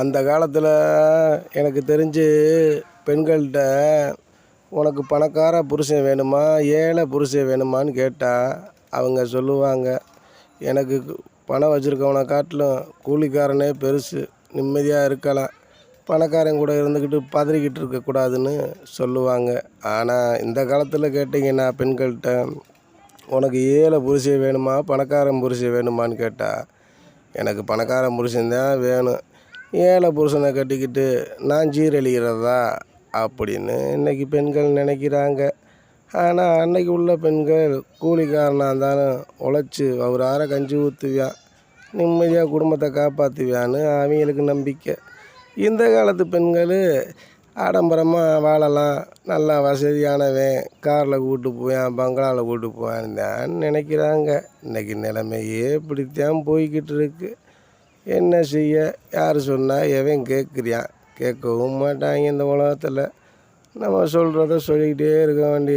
அந்த காலத்தில் எனக்கு தெரிஞ்சு பெண்கள்கிட்ட உனக்கு பணக்கார புருஷன் வேணுமா ஏழை புருஷன் வேணுமான்னு கேட்டால் அவங்க சொல்லுவாங்க, எனக்கு பணம் வச்சுருக்கவனை காட்டிலும் கூலிக்காரனே பெருசு, நிம்மதியாக இருக்கலாம், பணக்காரன் கூட இருந்துக்கிட்டு பதறிக்கிட்டு இருக்கக்கூடாதுன்னு சொல்லுவாங்க. ஆனால் இந்த காலத்தில் கேட்டிங்கன்னா பெண்கள்கிட்ட உனக்கு ஏழை புருஷன் வேணுமா பணக்காரன் புருஷன் வேணுமான்னு கேட்டால் எனக்கு பணக்காரன் புருஷன்தான் வேணும், ஏழை புருஷனை கட்டிக்கிட்டு நான் சீரழிகிறதா அப்படின்னு இன்றைக்கி பெண்கள் நினைக்கிறாங்க. ஆனால் அன்னைக்கு உள்ள பெண்கள் கூலிக்காரனாக இருந்தாலும் உழைச்சி அவரார கஞ்சி ஊற்றுவியான், நிம்மதியாக குடும்பத்தை காப்பாற்றுவியான்னு அவங்களுக்கு நம்பிக்கை. இந்த காலத்து பெண்கள் ஆடம்பரமாக வாழலாம், நல்லா வசதியானவன் காரில் கூப்பிட்டு போவேன் பங்களாவில் கூப்பிட்டு போவேன்னு தான் நினைக்கிறாங்க. இன்றைக்கி நிலைமையே இப்படித்தான் போய்கிட்டு இருக்கு. என்ன செய்ய? யார் சொன்னால் எவன் கேட்குறியான்? கேட்கவும் மாட்டாங்க. இந்த உலகத்தில் நம்ம சொல்கிறத சொல்லிக்கிட்டே இருக்க வேண்டிய